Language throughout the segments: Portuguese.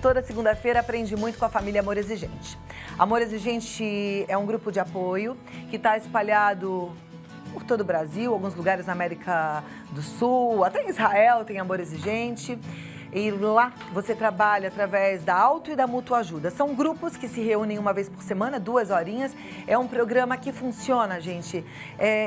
toda segunda-feira aprende muito com a família Amor Exigente. Amor Exigente é um grupo de apoio que está espalhado por todo o Brasil, alguns lugares na América do Sul, até em Israel tem Amor Exigente. E lá você trabalha através da auto e da mútua ajuda. São grupos que se reúnem uma vez por semana, 2 horinhas. É um programa que funciona, gente,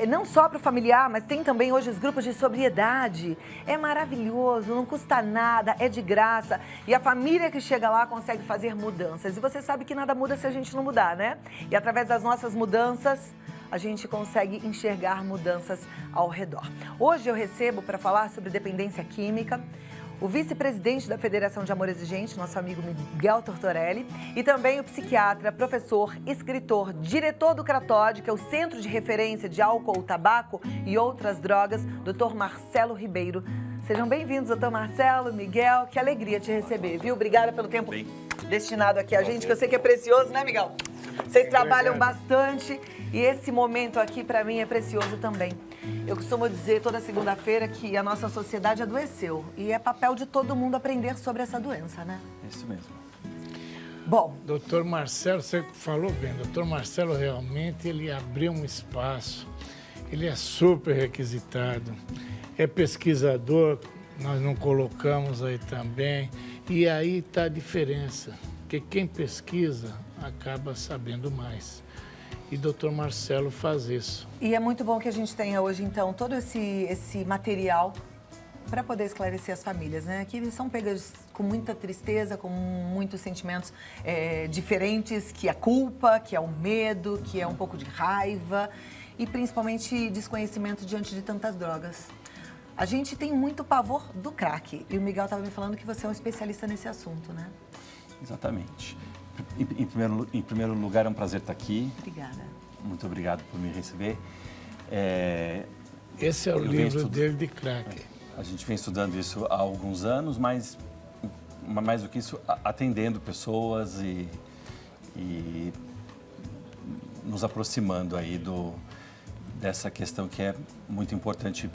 não só para o familiar, mas tem também hoje os grupos de sobriedade. É maravilhoso, não custa nada, é de graça. E a família que chega lá consegue fazer mudanças. E você sabe que nada muda se a gente não mudar, né? E através das nossas mudanças, a gente consegue enxergar mudanças ao redor. Hoje eu recebo para falar sobre dependência química o vice-presidente da Federação de Amor Exigente, nosso amigo Miguel Tortorelli, e também o psiquiatra, professor, escritor, diretor do CRATOD, que é o Centro de Referência de Álcool, Tabaco e Outras Drogas, Dr. Marcelo Ribeiro. Sejam bem-vindos, Dr. Marcelo, Miguel, que alegria te receber, viu? Obrigada pelo tempo destinado aqui a gente, que eu sei que é precioso, né, Miguel? Vocês trabalham bastante e esse momento aqui, para mim, é precioso também. Eu costumo dizer toda segunda-feira que a nossa sociedade adoeceu e é papel de todo mundo aprender sobre essa doença, né? Isso mesmo. Bom, Doutor Marcelo, você falou bem, doutor Marcelo realmente ele abriu um espaço, ele é super requisitado, é pesquisador, nós não colocamos aí também, e aí está a diferença, porque quem pesquisa acaba sabendo mais. E doutor Marcelo faz isso. E é muito bom que a gente tenha hoje, então, todo esse material para poder esclarecer as famílias, né? Que são pegas com muita tristeza, com muitos sentimentos diferentes, que é a culpa, que é o medo, que é um pouco de raiva e principalmente desconhecimento diante de tantas drogas. A gente tem muito pavor do crack e o Miguel estava me falando que você é um especialista nesse assunto, né? Exatamente. Em primeiro lugar, é um prazer estar aqui. Obrigada. Muito obrigado por me receber. Esse é o livro dele de crack. A gente vem estudando isso há alguns anos, mas mais do que isso, atendendo pessoas e nos aproximando aí dessa questão que é muito importante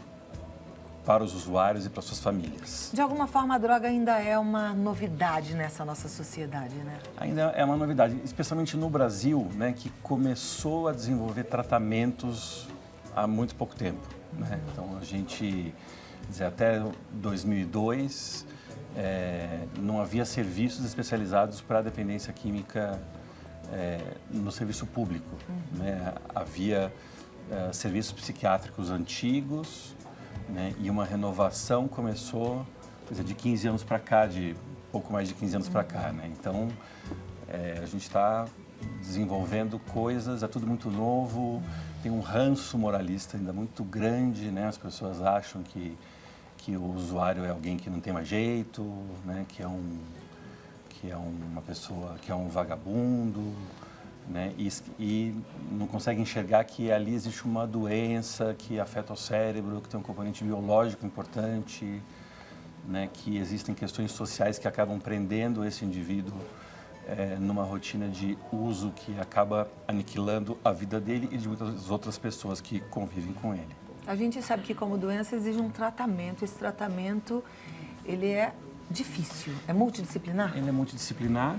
para os usuários e para suas famílias. De alguma forma, a droga ainda é uma novidade nessa nossa sociedade, né? Ainda é uma novidade, especialmente no Brasil, né, que começou a desenvolver tratamentos há muito pouco tempo, né? Então, a gente, até 2002, não havia serviços especializados para dependência química no serviço público, né? Havia serviços psiquiátricos antigos, né? E uma renovação começou de 15 anos para cá, de pouco mais de 15 anos para cá, né? Então, a gente está desenvolvendo coisas, é tudo muito novo, tem um ranço moralista ainda muito grande, né? As pessoas acham que o usuário é alguém que não tem mais jeito, né? Que é uma pessoa, que é um vagabundo, né? E não consegue enxergar que ali existe uma doença que afeta o cérebro, que tem um componente biológico importante, né? Que existem questões sociais que acabam prendendo esse indivíduo numa rotina de uso que acaba aniquilando a vida dele e de muitas outras pessoas que convivem com ele. A gente sabe que como doença exige um tratamento. Esse tratamento, ele é difícil, é multidisciplinar? Ele é multidisciplinar,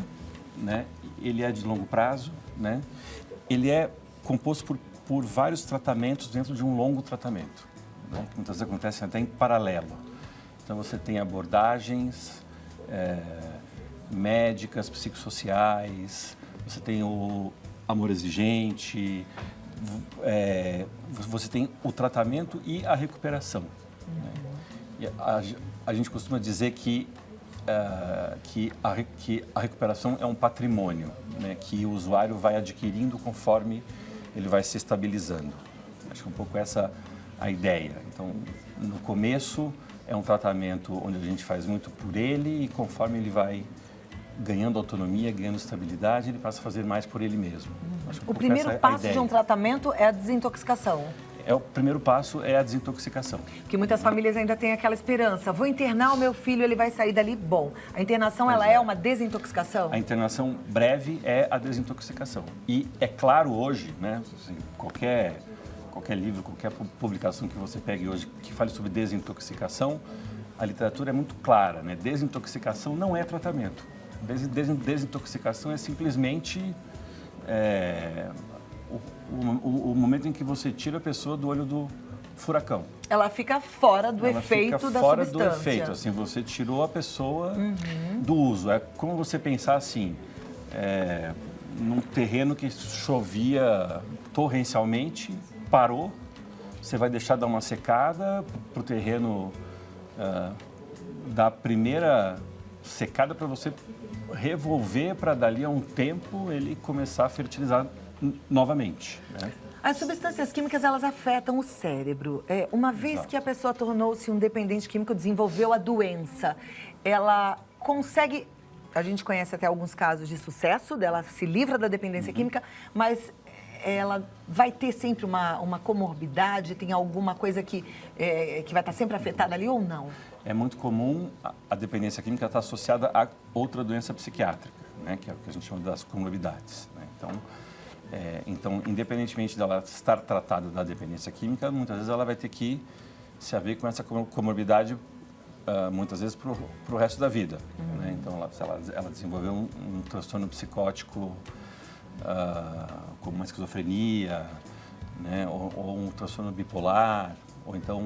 né? Ele é de longo prazo, né? Ele é composto por vários tratamentos dentro de um longo tratamento, né? Que muitas vezes acontecem até em paralelo. Então, você tem abordagens médicas, psicossociais, você tem o amor exigente, você tem o tratamento e a recuperação, né? E a gente costuma dizer que a recuperação é um patrimônio, né, que o usuário vai adquirindo conforme ele vai se estabilizando. Acho que é um pouco essa a ideia. Então, no começo, é um tratamento onde a gente faz muito por ele e conforme ele vai ganhando autonomia, ganhando estabilidade, ele passa a fazer mais por ele mesmo. Acho que O primeiro passo de um tratamento é a desintoxicação. O primeiro passo é a desintoxicação. Que muitas famílias ainda têm aquela esperança. Vou internar o meu filho, ele vai sair dali bom. A internação, ela é uma desintoxicação? A internação breve é a desintoxicação. E é claro hoje, né, assim, qualquer livro, qualquer publicação que você pegue hoje que fale sobre desintoxicação, a literatura é muito clara, né? Desintoxicação não é tratamento. Desintoxicação é simplesmente o momento em que você tira a pessoa do olho do furacão. Ela fica fora do efeito da fora substância. do efeito, assim, você tirou a pessoa do uso. É como você pensar assim, num terreno que chovia torrencialmente, parou, você vai deixar dar uma secada para o terreno dar a primeira secada para você revolver para dali a um tempo ele começar a fertilizar novamente, né? As substâncias químicas, elas afetam o cérebro. Uma vez que a pessoa tornou-se um dependente químico, desenvolveu a doença, ela consegue... A gente conhece até alguns casos de sucesso, dela se livra da dependência química, mas ela vai ter sempre uma comorbidade, tem alguma coisa que vai estar sempre afetada ali ou não? É muito comum a dependência química estar associada a outra doença psiquiátrica, né, que é o que a gente chama das comorbidades, né? Então, independentemente dela estar tratada da dependência química, muitas vezes ela vai ter que se haver com essa comorbidade, muitas vezes, para o resto da vida, né? Então, se ela desenvolveu um transtorno psicótico, como uma esquizofrenia, né, ou um transtorno bipolar, ou então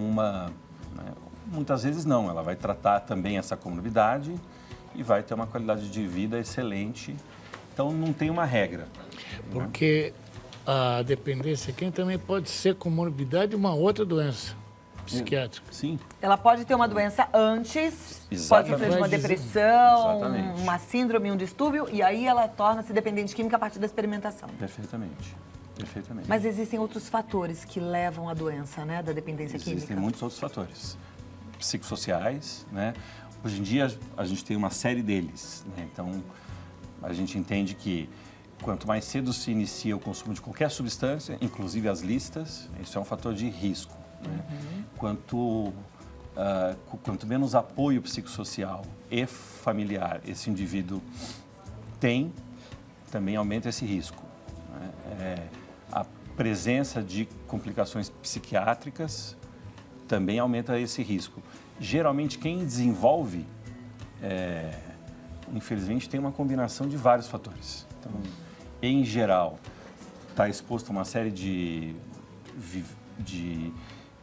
né, muitas vezes não, ela vai tratar também essa comorbidade e vai ter uma qualidade de vida excelente. Então, não tem uma regra. Porque a dependência química também pode ser comorbidade de uma outra doença psiquiátrica. Sim. Ela pode ter uma doença antes, Exatamente. pode sofrer de uma depressão, Exatamente. uma síndrome, um distúrbio, e aí ela torna-se dependente química a partir da experimentação. Perfeitamente. Perfeitamente. Mas existem outros fatores que levam à doença, né, da dependência Existem química? muitos outros fatores. Psicossociais, né? Hoje em dia, a gente tem uma série deles, né? Então, a gente entende que quanto mais cedo se inicia o consumo de qualquer substância, inclusive as listas, isso é um fator de risco, né? Quanto menos apoio psicossocial e familiar esse indivíduo tem, também aumenta esse risco, né? A presença de complicações psiquiátricas também aumenta esse risco. Geralmente, quem desenvolve, infelizmente, tem uma combinação de vários fatores. Então, em geral, está exposto a uma série de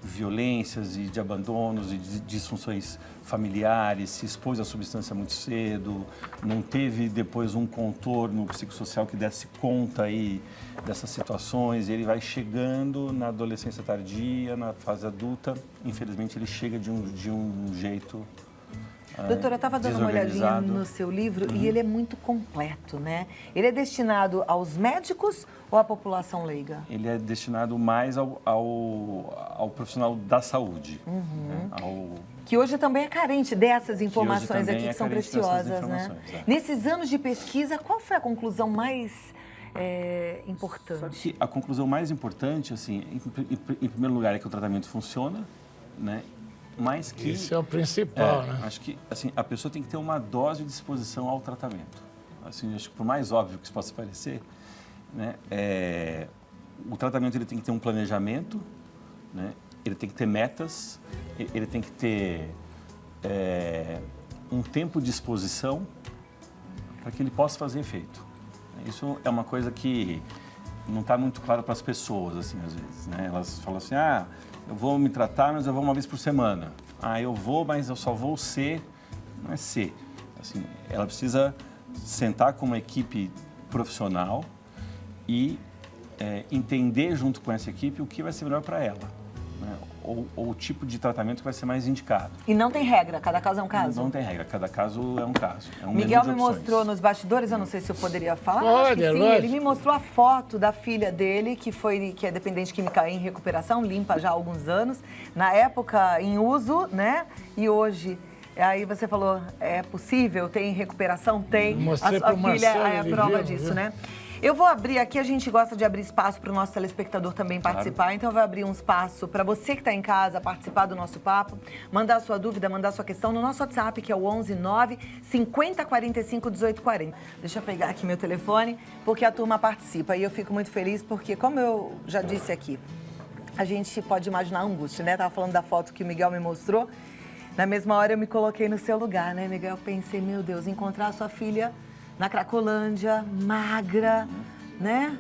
violências e de abandonos e de disfunções familiares, se expôs à substância muito cedo, não teve depois um contorno psicossocial que desse conta aí dessas situações, e ele vai chegando na adolescência tardia, na fase adulta, infelizmente ele chega de um jeito Doutora, eu estava dando uma olhadinha desorganizado. no seu livro e ele é muito completo, né? Ele é destinado aos médicos ou à população leiga? Ele é destinado mais ao profissional da saúde, né? Que hoje também é carente dessas informações também aqui é que são carente dessas preciosas, né? informações, Nesses anos de pesquisa, qual foi a conclusão mais importante? Só que a conclusão mais importante, assim, em primeiro lugar, é que o tratamento funciona, né? Mas que... Isso é o principal, né? Acho que, assim, a pessoa tem que ter uma dose de disposição ao tratamento. Assim, acho que por mais óbvio que isso possa parecer, né? O tratamento ele tem que ter um planejamento, né? Ele tem que ter metas, ele tem que ter um tempo de exposição para que ele possa fazer efeito. Isso é uma coisa que não está muito claro para as pessoas, assim, às vezes, né? Elas falam assim, eu vou me tratar, mas eu vou uma vez por semana. Eu vou, mas eu só vou ser... Não é ser. Assim, ela precisa sentar com uma equipe profissional e entender junto com essa equipe o que vai ser melhor para ela, né? Ou o tipo de tratamento que vai ser mais indicado. E não tem regra? Cada caso é um caso? Não tem regra. Cada caso é um caso. É um Miguel menu me de opções. mostrou nos bastidores, eu não sei se eu poderia falar. Pode, acho que sim. lógico. Ele me mostrou a foto da filha dele, que é dependente química em recuperação, limpa já há alguns anos. Na época, em uso, né? E hoje... Aí você falou, é possível? Tem recuperação? Tem. Mostrei A sua pro filha Marcelo, é a ele prova viu, disso, viu? né? Eu vou abrir aqui, a gente gosta de abrir espaço para o nosso telespectador também participar, então eu vou abrir um espaço para você que está em casa participar do nosso papo, mandar sua dúvida, mandar sua questão no nosso WhatsApp, que é o 119 5045 1840. Deixa eu pegar aqui meu telefone, porque a turma participa e eu fico muito feliz porque, como eu já disse aqui, a gente pode imaginar a angústia, né? Tava falando da foto que o Miguel me mostrou. Na mesma hora eu me coloquei no seu lugar, né, Miguel? Eu pensei, meu Deus, encontrar a sua filha na Cracolândia, magra, né?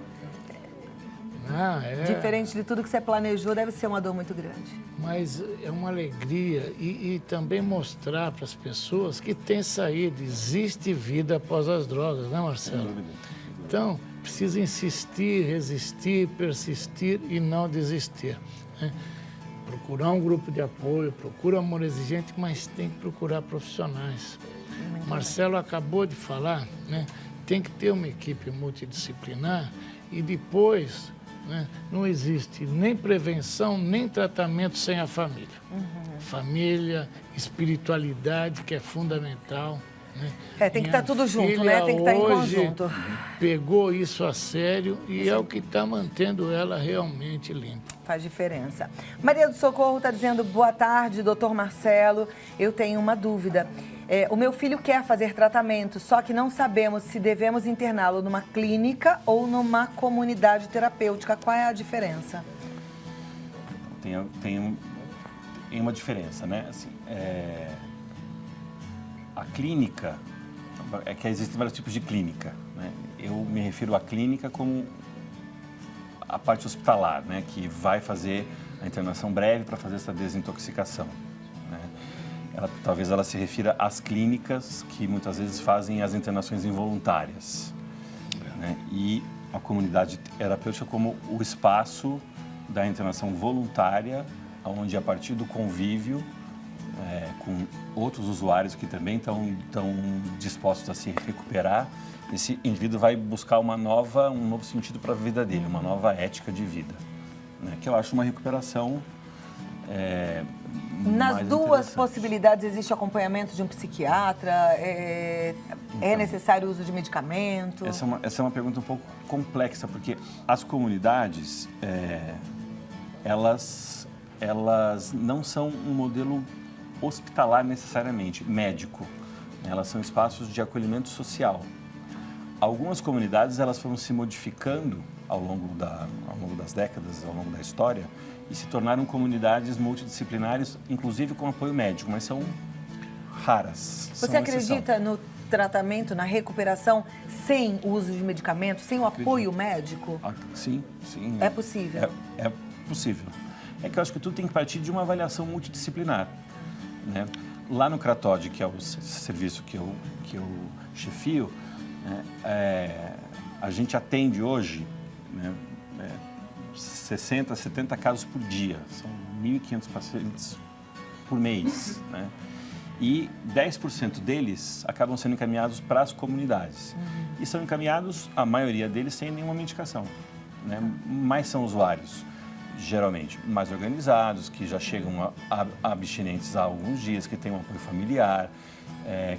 Diferente de tudo que você planejou, deve ser uma dor muito grande. Mas é uma alegria e também mostrar para as pessoas que tem saída, existe vida após as drogas, né, Marcelo? Então, precisa insistir, resistir, persistir e não desistir, né? Procurar um grupo de apoio, procura Amor Exigente, mas tem que procurar profissionais. Marcelo acabou de falar, né? Tem que ter uma equipe multidisciplinar e depois, né, não existe nem prevenção, nem tratamento sem a família. Família, espiritualidade, que é fundamental. Né? Tem que estar tudo junto, né? Tem que estar em conjunto. Pegou isso a sério e é o que está mantendo ela realmente limpa. Faz diferença. Maria do Socorro está dizendo, boa tarde, doutor Marcelo. Eu tenho uma dúvida. O meu filho quer fazer tratamento, só que não sabemos se devemos interná-lo numa clínica ou numa comunidade terapêutica. Qual é a diferença? Tem uma diferença, né? Assim, a clínica, é que existem vários tipos de clínica, né? Eu me refiro à clínica como a parte hospitalar, né? Que vai fazer a internação breve para fazer essa desintoxicação, né? Talvez ela se refira às clínicas que muitas vezes fazem as internações involuntárias, né? E a comunidade terapêutica como o espaço da internação voluntária, onde a partir do convívio com outros usuários que também estão dispostos a se recuperar, esse indivíduo vai buscar um novo sentido para a vida dele, uma nova ética de vida, né? Que eu acho uma recuperação Nas duas possibilidades existe acompanhamento de um psiquiatra? É necessário o uso de medicamento? Essa é uma pergunta um pouco complexa, porque as comunidades, elas não são um modelo hospitalar necessariamente, médico. Elas são espaços de acolhimento social. Algumas comunidades elas foram se modificando ao longo das décadas, ao longo da história, e se tornaram comunidades multidisciplinares, inclusive com apoio médico, mas são raras. Você acredita no tratamento, na recuperação, sem o uso de medicamentos, sem o apoio médico? Sim. É possível? É possível. É que eu acho que tudo tem que partir de uma avaliação multidisciplinar, né? Lá no CRATOD, que é o serviço que eu chefio, a gente atende hoje, né, 60, 70 casos por dia. São 1.500 pacientes por mês, né? E 10% deles acabam sendo encaminhados para as comunidades. E são encaminhados, a maioria deles, sem nenhuma medicação, né? Mas são usuários, geralmente, mais organizados, que já chegam abstinentes há alguns dias, que têm um apoio familiar,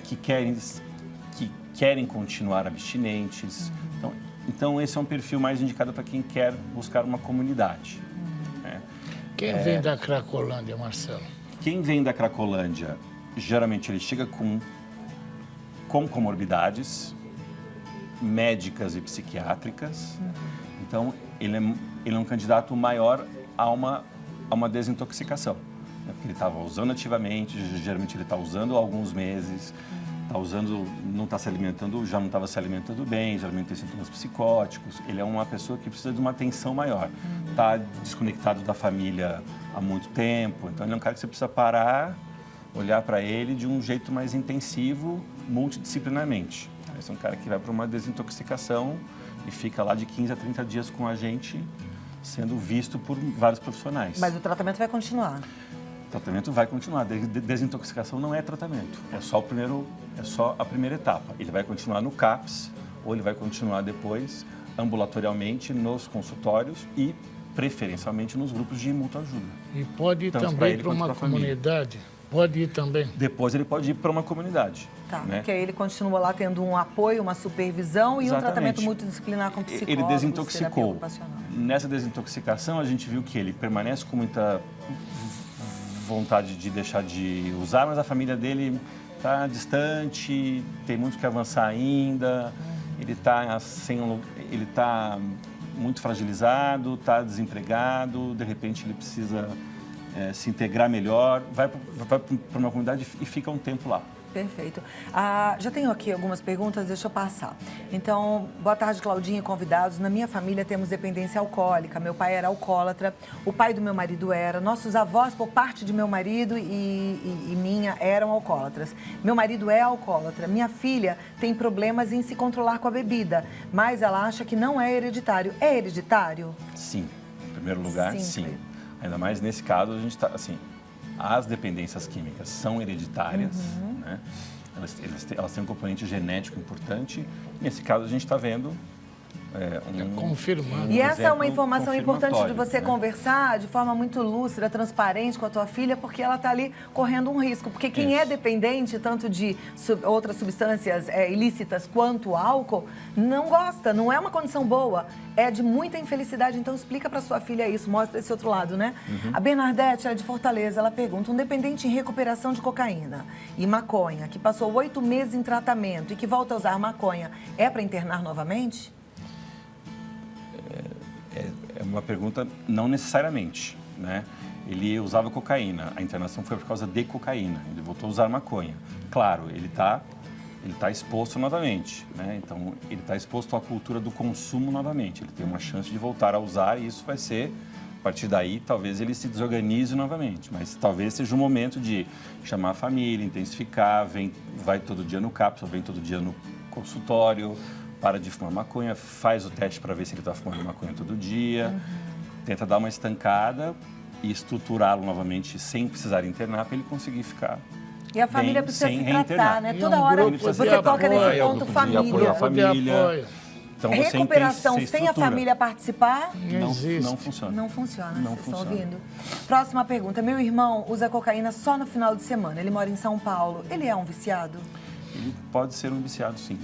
que querem continuar abstinentes. Então, esse é um perfil mais indicado para quem quer buscar uma comunidade. Quem vem da Cracolândia, Marcelo? Quem vem da Cracolândia, geralmente ele chega com comorbidades médicas e psiquiátricas. Então, ele é um candidato maior a uma desintoxicação, né? Porque ele estava usando ativamente, geralmente ele está usando há alguns meses, não está se alimentando, já não estava se alimentando bem, geralmente tem sintomas psicóticos. Ele é uma pessoa que precisa de uma atenção maior. Está desconectado da família há muito tempo, então ele é um cara que você precisa parar, olhar para ele de um jeito mais intensivo, multidisciplinarmente. Esse é um cara que vai para uma desintoxicação e fica lá de 15 a 30 dias com a gente, sendo visto por vários profissionais. Mas o tratamento vai continuar? O tratamento vai continuar. Desintoxicação não é tratamento, é só a primeira etapa. Ele vai continuar no CAPS ou ele vai continuar depois ambulatorialmente nos consultórios e preferencialmente nos grupos de mútua-ajuda. E pode ir também para uma comunidade? Pode ir também? Depois ele pode ir para uma comunidade. Tá, né? Porque aí ele continua lá tendo um apoio, uma supervisão e um tratamento multidisciplinar com psicólogo. Ele desintoxicou. Nessa desintoxicação, a gente viu que ele permanece com muita vontade de deixar de usar, mas a família dele está distante, tem muito que avançar ainda, ele está muito fragilizado, está desempregado, de repente ele precisa se integrar melhor, vai para uma comunidade e fica um tempo lá. Perfeito. Já tenho aqui algumas perguntas, deixa eu passar. Então, boa tarde, Claudinha e convidados. Na minha família temos dependência alcoólica. Meu pai era alcoólatra, o pai do meu marido era, nossos avós, por parte de meu marido e minha, eram alcoólatras. Meu marido é alcoólatra. Minha filha tem problemas em se controlar com a bebida, mas ela acha que não é hereditário. É hereditário? Sim. Em primeiro lugar, sim. Ainda mais nesse caso, a gente está, assim, as dependências químicas são hereditárias, né? Elas têm um componente genético importante. Nesse caso, a gente está vendo confirmando. E essa é uma informação importante de você né? conversar de forma muito lúcida, transparente com a tua filha, porque ela está ali correndo um risco. Porque quem é dependente, tanto de outras substâncias ilícitas quanto álcool, não gosta, não é uma condição boa. É de muita infelicidade. Então, explica para sua filha isso, mostra esse outro lado, né? A Bernadette, ela é de Fortaleza, ela pergunta: um dependente em recuperação de cocaína e maconha, que passou 8 meses em tratamento e que volta a usar maconha, é para internar novamente? É uma pergunta, não necessariamente, né? Ele usava cocaína, a internação foi por causa de cocaína, ele voltou a usar maconha. Claro, ele tá exposto novamente, né? Então, ele está exposto à cultura do consumo novamente, ele tem uma chance de voltar a usar e isso vai ser, a partir daí, talvez ele se desorganize novamente, mas talvez seja o momento de chamar a família, intensificar, vai todo dia no cápsula, vem todo dia no consultório, para de fumar maconha, faz o teste para ver se ele está fumando maconha todo dia, tenta dar uma estancada e estruturá-lo novamente sem precisar internar para ele conseguir ficar. E a família precisa se tratar, né? E Toda hora você toca nesse ponto família. Então, recuperação sem a família participar? Não funciona. Não funciona, vocês estão ouvindo? Próxima pergunta. Meu irmão usa cocaína só no final de semana. Ele mora em São Paulo. Ele é um viciado? Ele pode ser um viciado, sim.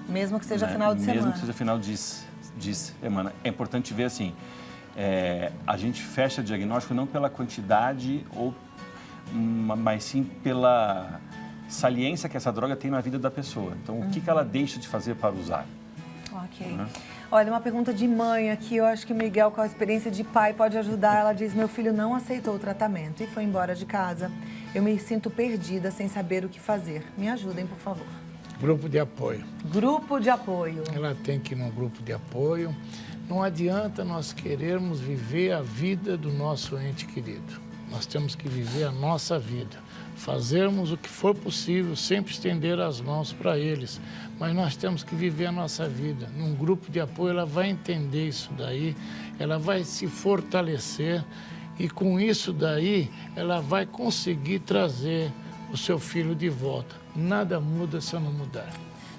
Mesmo que seja final de semana? Mesmo que seja final de semana. É importante ver assim, a gente fecha diagnóstico não pela quantidade, mas sim pela saliência que essa droga tem na vida da pessoa. Então, o que ela deixa de fazer para usar? Ok. Olha, uma pergunta de mãe aqui, eu acho que o Miguel, com a experiência de pai, pode ajudar. Ela diz: meu filho não aceitou o tratamento e foi embora de casa. Eu me sinto perdida, sem saber o que fazer. Me ajudem, por favor. Grupo de apoio. Grupo de apoio. Ela tem que ir num grupo de apoio. Não adianta nós querermos viver a vida do nosso ente querido. Nós temos que viver a nossa vida. Fazermos o que for possível, sempre estender as mãos para eles. Mas nós temos que viver a nossa vida. Num grupo de apoio, ela vai entender isso daí, ela vai se fortalecer e com isso daí, ela vai conseguir trazer o seu filho de volta. Nada muda se eu não mudar.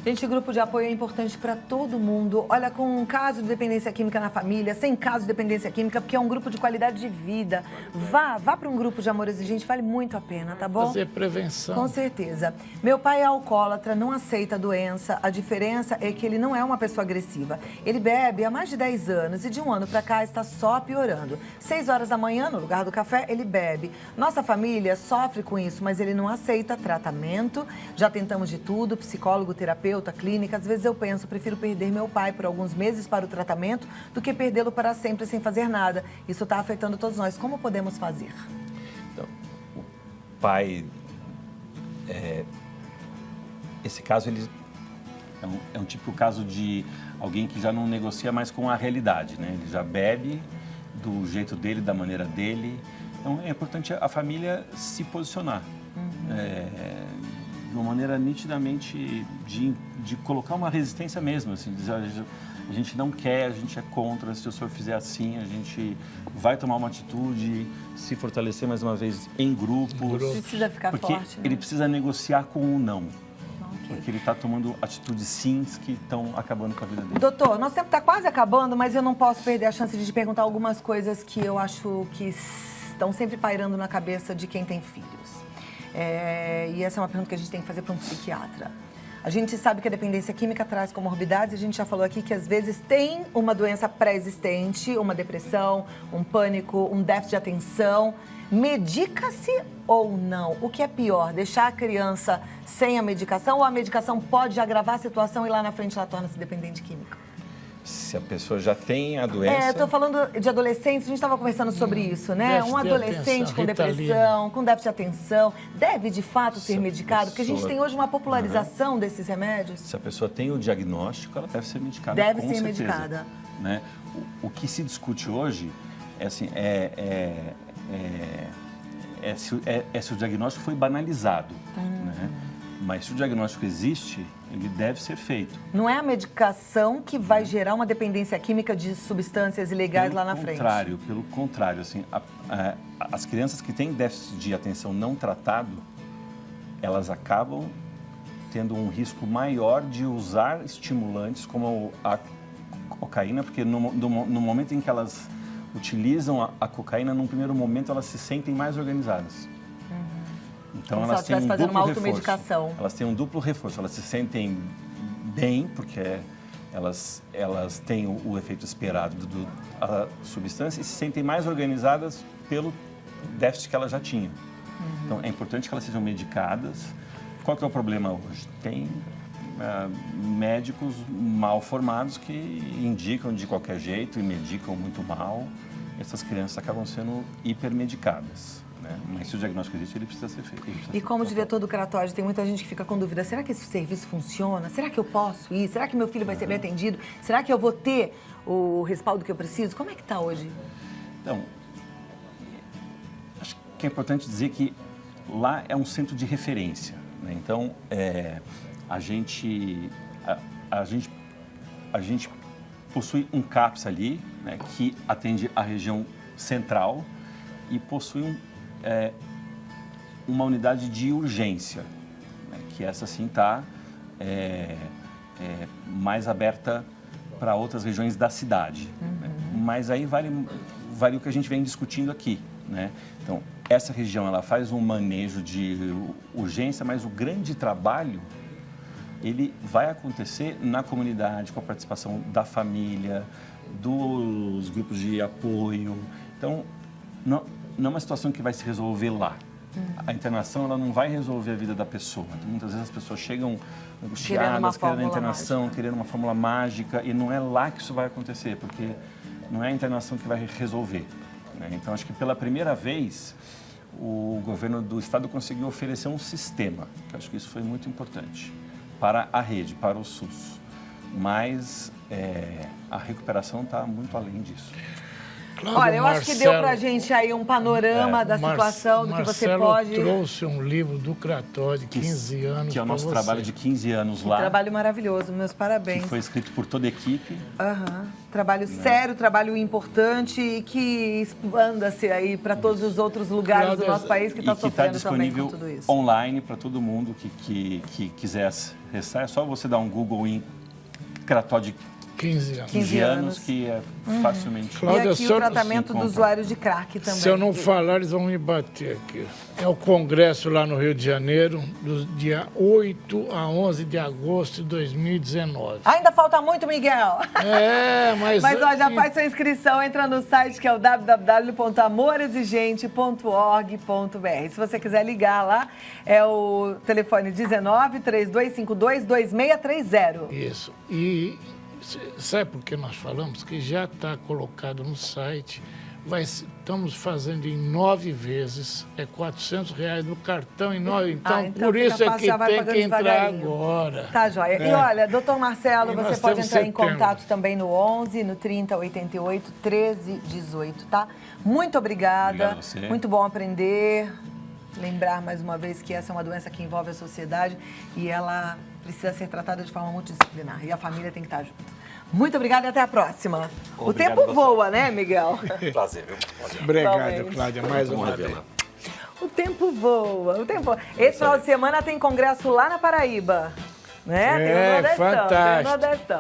Gente, grupo de apoio é importante para todo mundo. Olha, com um caso de dependência química na família, sem caso de dependência química, porque é um grupo de qualidade de vida. Vá para um grupo de amor exigente, vale muito a pena, tá bom? Fazer prevenção. Com certeza. Meu pai é alcoólatra, não aceita a doença. A diferença é que ele não é uma pessoa agressiva. Ele bebe há mais de 10 anos e de um ano para cá está só piorando. 6 horas da manhã, no lugar do café, ele bebe. Nossa família sofre com isso, mas ele não aceita tratamento. Já tentamos de tudo, psicólogo, terapeuta, clínica. Às vezes eu penso, prefiro perder meu pai por alguns meses para o tratamento do que perdê-lo para sempre sem fazer nada. Isso está afetando todos nós. Como podemos fazer? Então, o pai, esse caso, ele é um típico caso de alguém que já não negocia mais com a realidade, né? Ele já bebe do jeito dele, da maneira dele. Então, é importante a família se posicionar. De uma maneira nitidamente de colocar uma resistência mesmo, assim, dizer: a gente não quer, a gente é contra, se o senhor fizer assim, a gente vai tomar uma atitude, se fortalecer mais uma vez em grupos. Precisa ficar porque forte, né? ele precisa negociar com o não. Porque ele está tomando atitudes sims que estão acabando com a vida dele. Doutor, nosso tempo está quase acabando, mas eu não posso perder a chance de te perguntar algumas coisas que eu acho que estão sempre pairando na cabeça de quem tem filhos. E essa é uma pergunta que a gente tem que fazer para um psiquiatra. A gente sabe que a dependência química traz comorbidades, a gente já falou aqui que às vezes tem uma doença pré-existente, uma depressão, um pânico, um déficit de atenção. Medica-se ou não? O que é pior, deixar a criança sem a medicação ou a medicação pode agravar a situação e lá na frente ela torna-se dependente química? Se a pessoa já tem a doença... Eu tô falando de adolescentes, a gente estava conversando sobre isso, né? Déficit Um de adolescente atenção, com Ritalina. depressão, com déficit de atenção, deve de fato ser Se a medicado? Porque a gente pessoa- tem hoje uma popularização desses remédios. Se a pessoa tem o diagnóstico, ela deve ser medicada, Deve com ser certeza, medicada. Né? O que se discute hoje é assim, se o diagnóstico foi banalizado, né? Mas se o diagnóstico existe, ele deve ser feito. Não é a medicação que vai gerar uma dependência química de substâncias ilegais lá na frente. Pelo contrário, assim, as crianças que têm déficit de atenção não tratado, elas acabam tendo um risco maior de usar estimulantes como a cocaína, porque no momento em que elas utilizam a cocaína, num primeiro momento elas se sentem mais organizadas. Então, Como se elas têm ela estivesse um fazendo duplo uma reforço. automedicação. Elas têm um duplo reforço. Elas se sentem bem, porque elas têm o efeito esperado da substância e se sentem mais organizadas pelo déficit que elas já tinham. Então, é importante que elas sejam medicadas. Qual que é o problema hoje? Tem médicos mal formados que indicam de qualquer jeito e medicam muito mal. Essas crianças acabam sendo hipermedicadas. Né? Mas se o diagnóstico existe, ele precisa ser feito. E como diretor do Cratóide, tem muita gente que fica com dúvida, será que esse serviço funciona? Será que eu posso ir? Será que meu filho vai ser bem atendido? Será que eu vou ter o respaldo que eu preciso? Como é que está hoje? Então, acho que é importante dizer que lá é um centro de referência. Né? Então, a gente possui um CAPS ali, né, que atende a região central e possui uma unidade de urgência, né, que essa sim está mais aberta para outras regiões da cidade. Né? Mas aí vale o que a gente vem discutindo aqui. Né? Então, essa região ela faz um manejo de urgência, mas o grande trabalho ele vai acontecer na comunidade, com a participação da família, dos grupos de apoio. Então, não é uma situação que vai se resolver lá. A internação ela não vai resolver a vida da pessoa. Então, muitas vezes as pessoas chegam angustiadas, querendo a internação, querendo uma fórmula mágica, e não é lá que isso vai acontecer, porque não é a internação que vai resolver. Né? Então, acho que pela primeira vez, o governo do estado conseguiu oferecer um sistema, que acho que isso foi muito importante, para a rede, para o SUS. Mas a recuperação está muito além disso. Cláudio, Olha, eu acho que deu pra gente aí um panorama da situação, do que você pode... trouxe um livro do Cratóide, 15 anos, que é o nosso trabalho de 15 anos Que lá. trabalho maravilhoso, meus parabéns. Que foi escrito por toda a equipe. Trabalho sério, trabalho importante e que expanda-se aí para todos os outros lugares do nosso país que está sofrendo também com tudo isso. Online para todo mundo que quiser acessar. É só você dar um Google em Cratóide 15 anos, que é facilmente... Cláudia, E aqui o tratamento do usuário de crack também. Se eu não falar, eles vão me bater aqui. É o congresso lá no Rio de Janeiro, do dia 8 a 11 de agosto de 2019. Ainda falta muito, Miguel. Mas ó, já faz sua inscrição, entra no site que é o www.amoresigente.org.br. Se você quiser ligar lá, é o telefone 19-3252-2630. Isso. E sabe por que nós falamos? Que já está colocado no site. Estamos fazendo em 9 vezes, é R$400 no cartão em 9. Então por isso é que tem que entrar agora. Tá, joia. E olha, doutor Marcelo, você pode entrar em contato também no 11, no 30 88 13 18, tá? Muito obrigada. Obrigado a você. Muito bom aprender. Lembrar mais uma vez que essa é uma doença que envolve a sociedade e ela precisa ser tratada de forma multidisciplinar. E a família tem que estar junto. Muito obrigada e até a próxima. Obrigado, o tempo voa, né, Miguel? Prazer, viu? Obrigado, Cláudia, mais uma vez. O tempo voa, o tempo voa. Esse final de semana tem congresso lá na Paraíba, né? Tem o Nordestão, fantástico. tem o Nordestão.